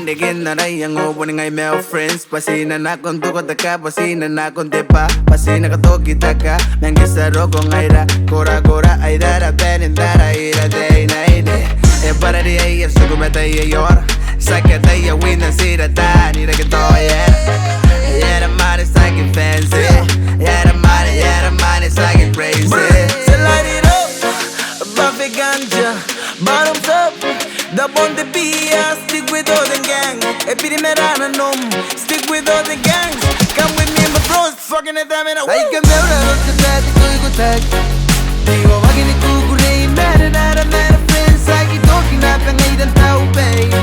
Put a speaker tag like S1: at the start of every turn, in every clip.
S1: digin na ray ang opening ay male friends. Pasina na kung tukot ka, pasina na kung tepa. Pasina ka to kita ka, nangisaro kong ayra. Kora kora ayra ra benindara ira day na ide. E para di ay sugo meta ay yor. Sakata ya win na sira ta ni ra to yeah. Yeah the man is like fancy. Yeah the man is like crazy.
S2: So light it up, buffet ganja, bottoms up. Up on the beat, stick with all the gang. Epidemera nom, stick with all the gangs. Come with me, my bros, fucking at them in a way.
S3: I can build a lot of that, go tag. Digo, walking in Google, they mad and out of man, friends. I keep talking up and I don't know, babe.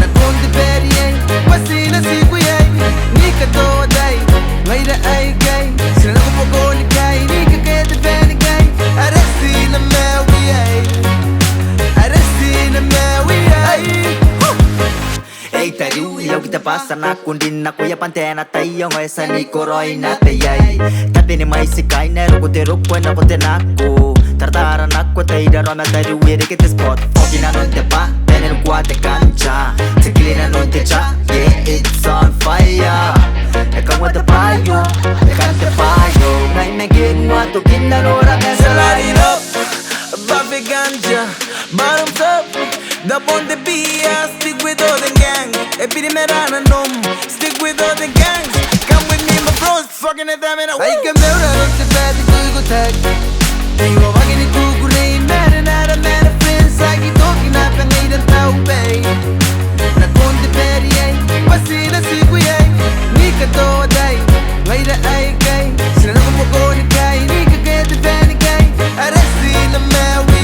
S3: Not on the berry, what's in a sequel, Nika to a day. Later, I gay. So, no more going to guy, Nika get the fan again. I don't see the mail, we
S4: Ei taru ilaw kita pasa na kundin na kuya pantena tayo ng esa ni koroy na tayay Tapi ni may sikay na rukote rupo na kote na ko Tartara na ko tayo da roma tayo wiri kiti spot Foki na nun te pa, tenen kuwate kancha Tikili na nun te cha, yeah it's on fire Ekaw wata payo, ekante payo Ngay megin wato kinarora
S2: So light it up, buffet ganja, bottoms up. Up on the beat, stick with all the gang. Epidemera nom, stick with all the gangs. Come with me, my bros, fucking at them in a way.
S3: I can build a lot of that, go tag. Digo, walking in Google, they mad and out of man, friends. I keep talking up and I don't know, babe. Not on the berry, what's in a sequel, Nika to a day. Later, I gay. So, no more going to guy, Nika get the fan again. I don't see the mail, we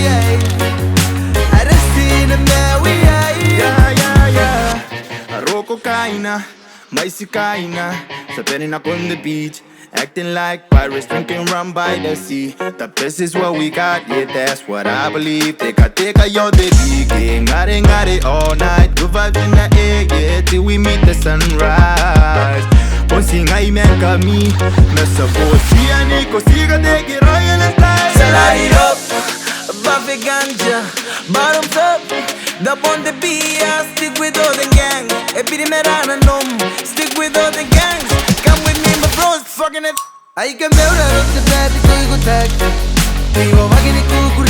S1: Roko kaina, maisi kaina. Stepping up on the beach, acting like pirates, drinking rum by the sea. The best is what we got, yeah, that's what I believe. Take a yo de big, ngare all night. Good vibes in the air, yeah, till we meet the sunrise. Once I make me, mess up, see a Nico, siga de que royal style.
S2: So light it up, buffet ganja, bottoms up. Up on the beat, stick with all the gang. Epidemera nom, stick with all the gangs. Come with me, my bros, fucking it.
S3: I can build a lot of that, go tag. Digo, walking in Google,